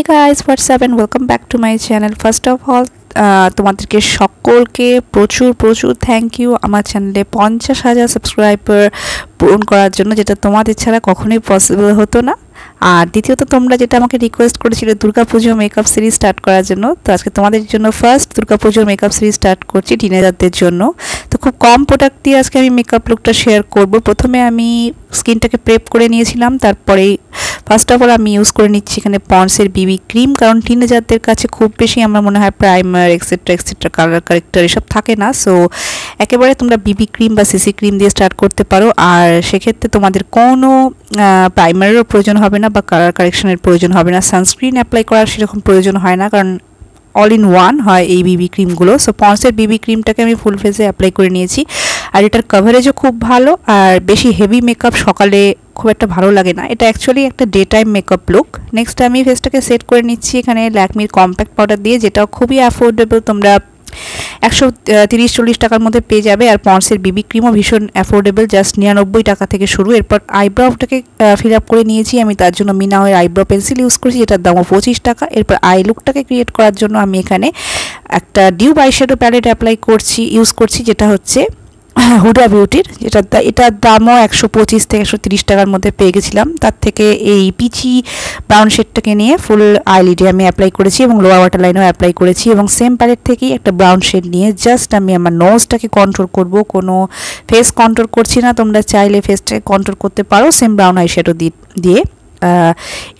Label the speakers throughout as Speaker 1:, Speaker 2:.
Speaker 1: Hey guys, what's up and welcome back to my channel. First of all, তোমাদেরকে সকলকে প্রচুর thank you আমার চ্যানেলে 50,000 সাবস্ক্রাইবার পূরণ করার জন্য, যেটা তোমাদের ছাড়া কখনোই পসিবল হতো না। আর দ্বিতীয়ত তোমরা যেটা আমাকে রিকোয়েস্ট করেছিলে দুর্গা পুজো মেকআপ সিরিজ স্টার্ট করার জন্য, তো আজকে তোমাদের জন্য ফার্স্ট দুর্গা পুজোর মেকআপ সিরিজ স্টার্ট করছি টিনেজারদের জন্য। তো খুব কম প্রোডাক্ট দিয়ে আজকে আমি মেকআপ লুকটা শেয়ার করব। প্রথমে আমি স্কিনটাকে প্রেপ করে নিয়েছিলাম, তারপরে ফার্স্ট অফ অল আমি ইউজ করে নিচ্ছি এখানে পন্ডসের বিবি ক্রিম, কারণ টিনেজারদের কাছে খুব বেশি আমার মনে হয় প্রাইমার এক্সেট্রা কালার কারেক্টার এসব থাকে না। সো একেবারে তোমরা বিবি ক্রিম বা সিসি ক্রিম দিয়ে স্টার্ট করতে পারো। আর সেক্ষেত্রে তোমাদের কোনো প্রাইমারেরও প্রয়োজন হবে না বা কালার কারেকশনের প্রয়োজন হবে না, সানস্ক্রিন অ্যাপ্লাই করার সেরকম প্রয়োজন হয় না, কারণ অল ইন ওয়ান হয় এই বিবি ক্রিমগুলো। সো পন্ডসের বিবি ক্রিমটাকে আমি ফুল ফেসে অ্যাপ্লাই করে নিয়েছি। আর এটার কভারেজও খুব ভালো, আর বেশি হেভি মেকআপ সকালে খুব একটা ভালো লাগে না। এটা অ্যাকচুয়ালি একটা day time makeup look. Next আমি ফেসটাকে সেট করে নিচ্ছি এখানে ল্যাকমির কম্প্যাক্ট পাউডার দিয়ে, যেটাও খুবই অ্যাফোর্ডেবল, তোমরা 130-40 টাকার মধ্যে পেয়ে যাবে। আর পন্ডসের বিবি ক্রিমও ভীষণ অ্যাফোর্ডেবল, জাস্ট 99 টাকা থেকে শুরু। এরপর আইব্রাউটাকে ফিল আপ করে নিয়েছি আমি, তার জন্য মিনাওয়ের আইব্রাউ পেন্সিল ইউজ করছি, যেটার দামও 25 টাকা। এরপর আই লুকটাকে ক্রিয়েট করার জন্য আমি এখানে একটা ডিউব আইশ্যাডো প্যালেট ইউজ করছি, যেটা হচ্ছে হুডা বিউটির, এটার দামও 125 থেকে 130 টাকার মধ্যে পেয়ে গেছিলাম। তার থেকে এই পিচি ব্রাউন শেডটাকে নিয়ে ফুল আইলিডে আমি অ্যাপ্লাই করেছি এবং লোয়ার ওয়াটার লাইনেও অ্যাপ্লাই করেছি, এবং সেম প্যালেট থেকেই একটা ব্রাউন শেড নিয়ে জাস্ট আমি আমার নোজটাকে কন্ট্রোল করব। কোনো ফেস কন্ট্রোল করছি না, তোমরা চাইলে ফেসটাকে কন্ট্রোল করতে পারো সেম ব্রাউন আইশ্যাডো দিয়ে।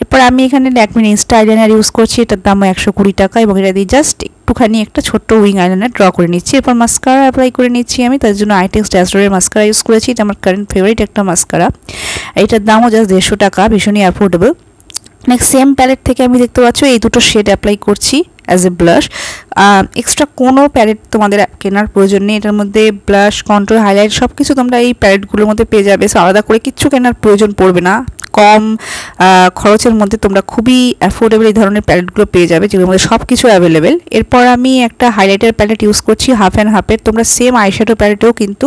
Speaker 1: এরপর আমি এখানে ল্যাকমির ইনস্টা আইলাইনার ইউজ করছি, এটার দামও 120 টাকা, এবং এটা দিয়ে জাস্ট একটুখানি একটা ছোট্ট উইং আইলাইনার ড্র করে নিচ্ছি। এরপর মাস্কারা অ্যাপ্লাই করে নিচ্ছি আমি, তার জন্য আইটেক্স ড্যাশডোরের মাস্কারা ইউজ করেছি, এটা আমার কারেন্ট ফেভারিট একটা মাস্কারা। এটার দামও জাস্ট 150 টাকা, ভীষণই অ্যাফোর্ডেবল। নেক্সট সেম প্যালেট থেকে আমি দেখতে পাচ্ছ এই দুটো শেড অ্যাপ্লাই করছি অ্যাজ এ ব্লাশ। এক্সট্রা কোনো প্যালেট তোমাদের কেনার প্রয়োজন নেই, এটার মধ্যে ব্লাশ, কন্ট্রোল, হাইলাইট সব কিছু তোমরা এই প্যালেটগুলোর মধ্যে পেয়ে যাবে। সো আলাদা করে কিচ্ছু কেনার প্রয়োজন পড়বে না, কম খরচের মধ্যে তোমরা খুবই অ্যাফোর্ডেবল এই ধরনের প্যালেটগুলো পেয়ে যাবে, যেগুলোর মধ্যে সব কিছু অ্যাভেলেবেল। এরপর আমি একটা হাইলাইটার প্যালেট ইউজ করছি, হাফ অ্যান্ড হাফের। তোমরা সেম আইশ্যাডো প্যালেটেও কিন্তু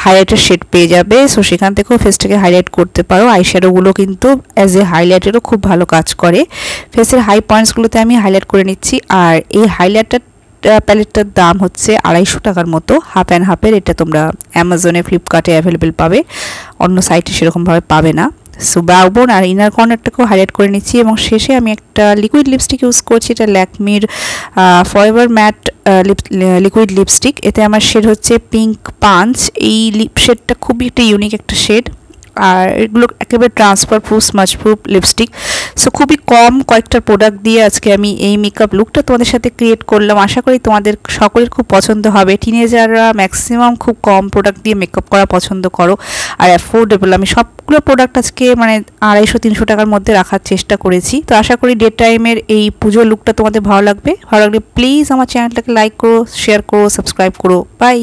Speaker 1: হাইলাইটার শেড পেয়ে যাবে, সো সেখান থেকেও ফেসটাকে হাইলাইট করতে পারো। আইশ্যাডোগুলো কিন্তু অ্যাজ এ হাইলাইটারও খুব ভালো কাজ করে। ফেসের হাই পয়েন্টসগুলোতে আমি হাইলাইট করে নিচ্ছি। আর এই হাইলাইটার প্যালেটটার দাম হচ্ছে 250 টাকার মতো, হাফ অ্যান্ড হাফের। এটা তোমরা অ্যামাজনে, ফ্লিপকার্টে অ্যাভেলেবেল পাবে, অন্য সাইটে সেরকমভাবে পাবে না। সো ব্রাউবোন আর ইনার কর্নারটাকেও হাইলাইট করে নিচ্ছি, এবং শেষে আমি একটা লিকুইড লিপস্টিক ইউজ করছি, এটা ল্যাকমির ফরএভার ম্যাট লিকুইড লিপস্টিক। এতে আমার শেড হচ্ছে পিঙ্ক পাঞ্চ। এই লিপ শেডটা খুবই একটা ইউনিক একটা শেড, আর এগুলো একেবারে transfer proof, smudge proof lipstick. So খুবই কম কয়েকটা প্রোডাক্ট দিয়ে আজকে আমি এই মেকআপ লুকটা তোমাদের সাথে ক্রিয়েট করলাম। আশা করি তোমাদের সকলের খুব পছন্দ হবে। টিনেজাররা ম্যাক্সিমাম খুব কম প্রোডাক্ট দিয়ে মেকআপ করা পছন্দ করো, আর অ্যাফোর্ডেবল। আমি সবগুলো প্রোডাক্ট আজকে মানে 250-300 টাকার মধ্যে রাখার চেষ্টা করেছি। তো আশা করি ডে টাইমের এই পুজোর লুকটা তোমাদের ভালো লাগবে। ভালো লাগলে প্লিজ আমার চ্যানেলটাকে লাইক করো, শেয়ার করো, সাবস্ক্রাইব করো। বাই।